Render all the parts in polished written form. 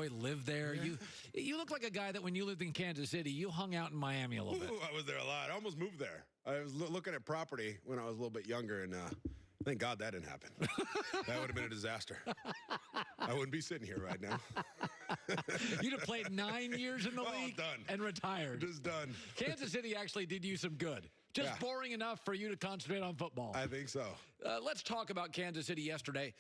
boy lived there. Yeah. You look like a guy that when you lived in Kansas City, you hung out in Miami a little bit. Ooh, I was there a lot. I almost moved there. I was looking at property when I was a little bit younger, and thank God that didn't happen. That would have been a disaster. I wouldn't be sitting here right now. You'd have played 9 years in the league done. and retired. Just done. Kansas City actually did you some good. Just boring enough for you to concentrate on football. I think so. Let's talk about Kansas City yesterday.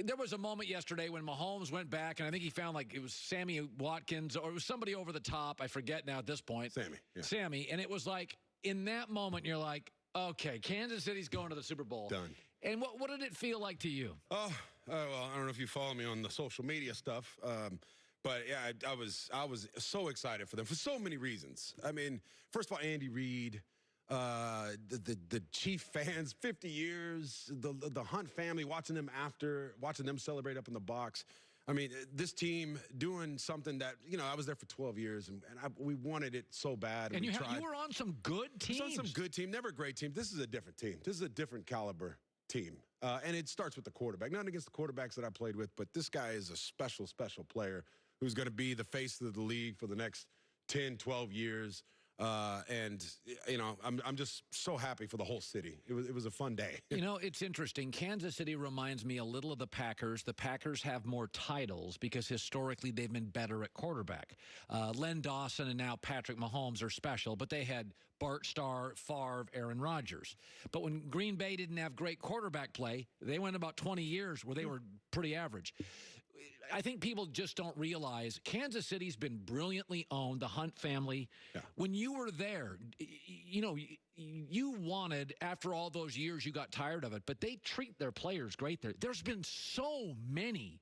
There was a moment yesterday when Mahomes went back, and I think he found like it was Sammy Watkins or it was somebody over the top. I forget now at this point. Sammy. Yeah. Sammy. And it was like in that moment you're like, okay, Kansas City's going to the Super Bowl. Done. And what did it feel like to you? Well, I don't know if you follow me on the social media stuff, but yeah, I was so excited for them for so many reasons. I mean, first of all, Andy Reid, the Chief fans, 50 years, the Hunt family, watching them celebrate up in the box. I mean, this team doing something that, I was there for 12 years, and we wanted it so bad. And you were on some good teams. On some good team, never a great team. This is a different team. This is a different caliber team. And it starts with the quarterback. Not against the quarterbacks that I played with, but this guy is a special, special player who's going to be the face of the league for the next 10, 12 years. I'm just so happy for the whole city. It was a fun day. It's interesting. Kansas City reminds me a little of the Packers. The Packers have more titles because historically they've been better at quarterback. Len Dawson and now Patrick Mahomes are special, but they had Bart Starr, Favre, Aaron Rodgers. But when Green Bay didn't have great quarterback play, they went about 20 years where they were pretty average. I think people just don't realize Kansas City's been brilliantly owned, the Hunt family. Yeah. When you were there, you wanted, after all those years, you got tired of it, but they treat their players great there. There's been so many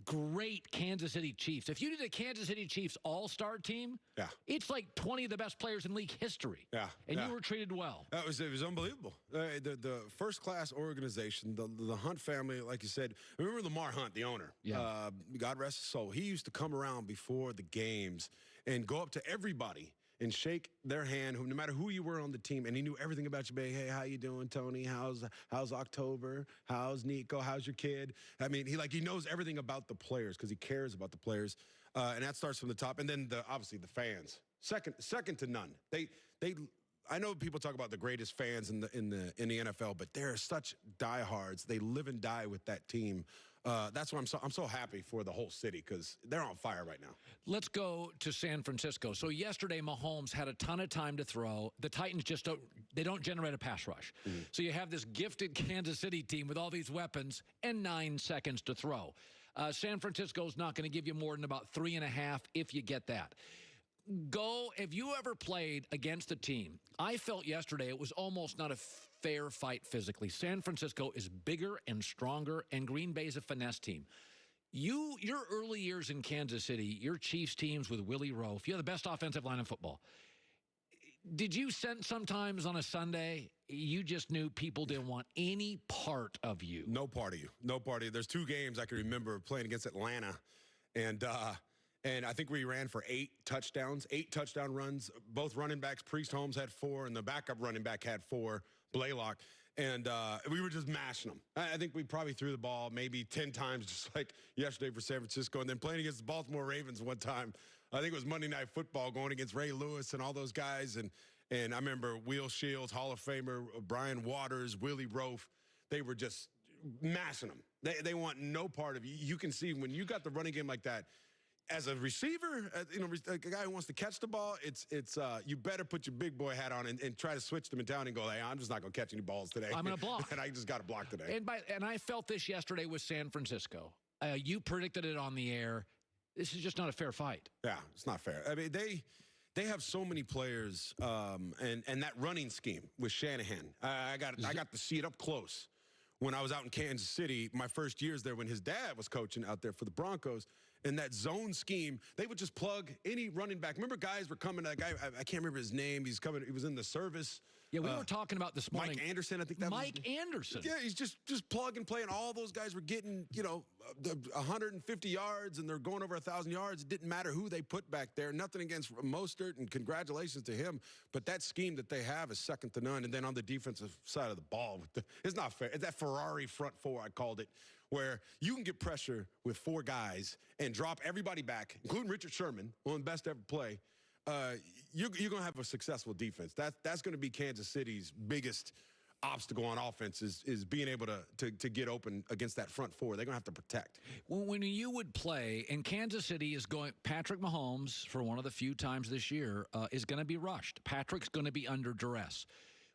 great Kansas City Chiefs. If you did a Kansas City Chiefs all-star team, it's like 20 of the best players in league history. Yeah. And you were treated well. It was unbelievable. The first-class organization, the Hunt family, like you said. Remember Lamar Hunt, the owner? Yeah. God rest his soul. He used to come around before the games and go up to everybody and shake their hand, no matter who you were on the team, and he knew everything about you. Hey, how you doing, Tony? How's October? How's Nico? How's your kid? I mean, he knows everything about the players because he cares about the players, and that starts from the top. And then obviously the fans, second to none. I know people talk about the greatest fans in the NFL, but they're such diehards. They live and die with that team. That's why I'm so happy for the whole city because they're on fire right now. Let's go to San Francisco. So yesterday, Mahomes had a ton of time to throw. The Titans just don't generate a pass rush. So you have this gifted Kansas City team with all these weapons and 9 seconds to throw. San Francisco's not going to give you more than about 3.5 if you get that. Have you ever played against a team? I felt yesterday it was almost not a fair fight physically. San Francisco is bigger and stronger, and Green Bay's a finesse team. Your early years in Kansas City, your Chiefs teams with Willie Roaf, you have the best offensive line in football. Did you sense sometimes on a Sunday you just knew people didn't want any part of you? No part of you. No part of you. There's 2 games I can remember playing against Atlanta, and I think we ran for 8 touchdowns, 8 touchdown runs. Both running backs, Priest Holmes had 4, and the backup running back had 4, Blaylock. And we were just mashing them. I think we probably threw the ball maybe 10 times, just like yesterday for San Francisco. And then playing against the Baltimore Ravens one time, I think it was Monday Night Football, going against Ray Lewis and all those guys. And I remember Will Shields, Hall of Famer, Brian Waters, Willie Roaf. They were just mashing them. They want no part of you. You can see when you got the running game like that, as a receiver, a guy who wants to catch the ball, it's you better put your big boy hat on and try to switch the mentality and go, hey, I'm just not going to catch any balls today. I'm going to block. And I just got to block today. And I felt this yesterday with San Francisco. You predicted it on the air. This is just not a fair fight. Yeah, it's not fair. I mean, they have so many players, and that running scheme with Shanahan. I got to see it up close. When I was out in Kansas City, my first years there when his dad was coaching out there for the Broncos, and that zone scheme, they would just plug any running back. Remember guys were coming, that guy, I can't remember his name, he was in the service Yeah, we were talking about this morning. Mike Anderson, I think that Mike Anderson. Yeah, he's just plug and play, and all those guys were getting, 150 yards, and they're going over 1,000 yards. It didn't matter who they put back there. Nothing against Mostert, and congratulations to him. But that scheme that they have is second to none. And then on the defensive side of the ball, it's not fair. It's that Ferrari front four, I called it, where you can get pressure with four guys and drop everybody back, including Richard Sherman, one of the best to ever play. You're going to have a successful defense. That's going to be Kansas City's biggest obstacle on offense is being able to get open against that front four. They're going to have to protect. When you would play, and Kansas City is going, Patrick Mahomes, for one of the few times this year, is going to be rushed. Patrick's going to be under duress.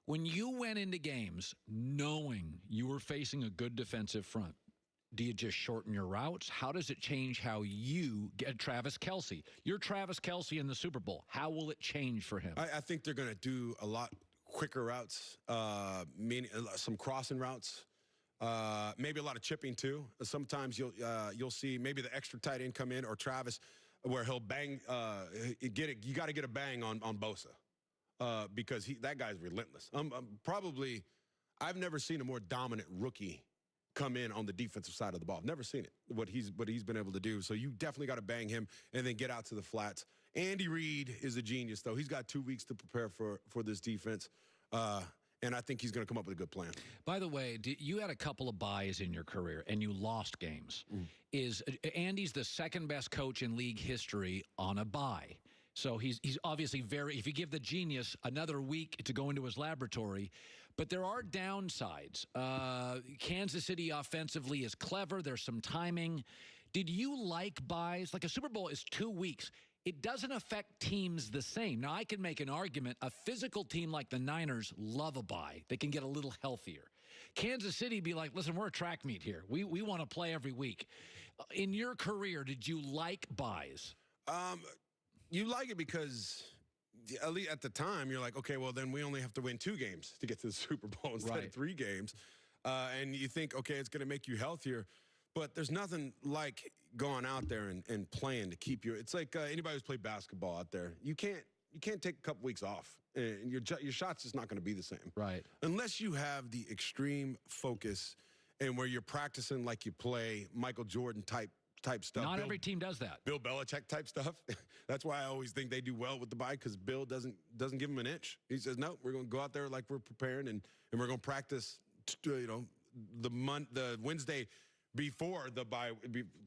When you went into games knowing you were facing a good defensive front, do you just shorten your routes? How does it change how you get Travis Kelce? You're Travis Kelce in the Super Bowl. How will it change for him? I think they're going to do a lot quicker routes, meaning some crossing routes, maybe a lot of chipping too. Sometimes you'll see maybe the extra tight end come in or Travis, where he'll bang. You got to get a bang on Bosa because that guy's relentless. I've never seen a more dominant rookie come in on the defensive side of the ball. I've never seen it, what he's been able to do. So you definitely got to bang him and then get out to the flats. Andy Reid is a genius, though. He's got 2 weeks to prepare for this defense, and I think he's going to come up with a good plan. By the way, you had a couple of buys in your career, and you lost games. Andy's the second best coach in league history on a bye. So he's obviously if you give the genius another week to go into his laboratory. But there are downsides. Kansas City offensively is clever. There's some timing. Did you like buys? Like a Super Bowl is 2 weeks. It doesn't affect teams the same. Now, I can make an argument. A physical team like the Niners love a bye. They can get a little healthier. Kansas City be like, listen, we're a track meet here. We want to play every week. In your career, did you like buys? You like it because at least at the time, you're like, okay, well, then we only have to win 2 games to get to the Super Bowl instead of 3 games. And you think, okay, it's going to make you healthier. But there's nothing like going out there and playing to keep you. It's like anybody who's played basketball out there. You can't take a couple weeks off. And your shot's just not going to be the same. Right. Unless you have the extreme focus and where you're practicing like you play Michael Jordan type stuff. Not every team does that. Bill Belichick type stuff. That's why I always think they do well with the bye, because Bill doesn't give them an inch. He says, no, we're going to go out there like we're preparing, and we're going to practice, the Wednesday before the bye,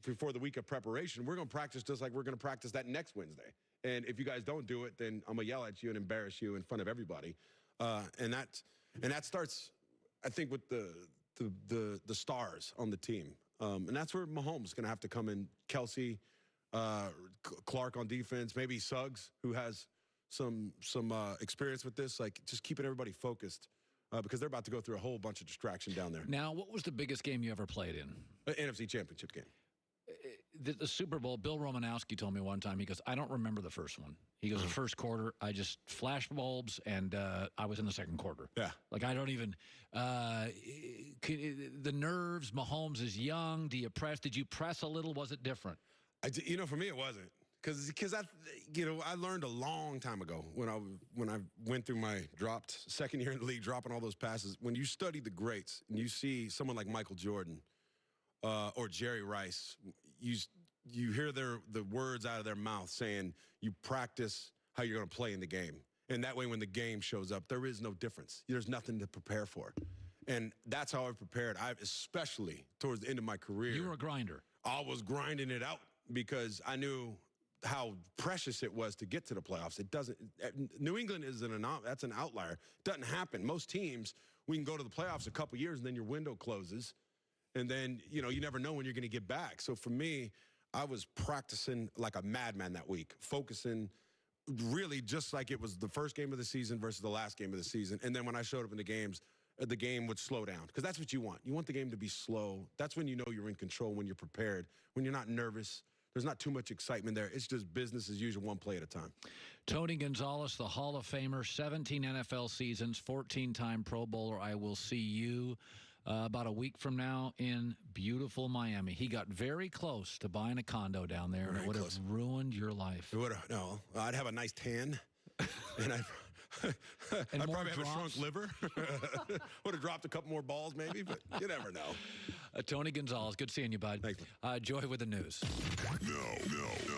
before the week of preparation. We're going to practice just like we're going to practice that next Wednesday. And if you guys don't do it, then I'm going to yell at you and embarrass you in front of everybody. And that starts, I think, with the stars on the team. And that's where Mahomes is going to have to come in. Kelce, Clark on defense, maybe Suggs, who has some experience with this, like just keeping everybody focused because they're about to go through a whole bunch of distraction down there. Now, what was the biggest game you ever played in? NFC Championship game. The Super Bowl, Bill Romanowski told me one time, he goes, I don't remember the first one. He goes, the first quarter, I just flash bulbs, and I was in the second quarter. Yeah. Like, I don't even, the nerves, Mahomes is young. Did you press a little? Was it different? For me, it wasn't. Because I learned a long time ago when I went through my second year in the league, dropping all those passes. When you study the greats and you see someone like Michael Jordan or Jerry Rice, you hear the words out of their mouth saying you practice how you're going to play in the game. And that way, when the game shows up, there is no difference. There's nothing to prepare for. And that's how I've prepared. Especially towards the end of my career. You were a grinder. I was grinding it out because I knew how precious it was to get to the playoffs. New England is that's an outlier. It doesn't happen. Most teams, we can go to the playoffs a couple years and then your window closes. And then, you never know when you're going to get back. So for me, I was practicing like a madman that week, focusing really just like it was the first game of the season versus the last game of the season. And then when I showed up in the games, the game would slow down because that's what you want. You want the game to be slow. That's when you know you're in control, when you're prepared, when you're not nervous. There's not too much excitement there. It's just business as usual, one play at a time. Tony Gonzalez, the Hall of Famer, 17 NFL seasons, 14-time Pro Bowler. I will see you about a week from now in beautiful Miami. He got very close to buying a condo down there, and it would have ruined your life. It would have. No, I'd have a nice tan, and And I'd more probably have a drops. shrunk liver. Would have dropped a couple more balls maybe, but you never know. Tony Gonzalez, good seeing you, bud. Thanks. Joy with the news. No.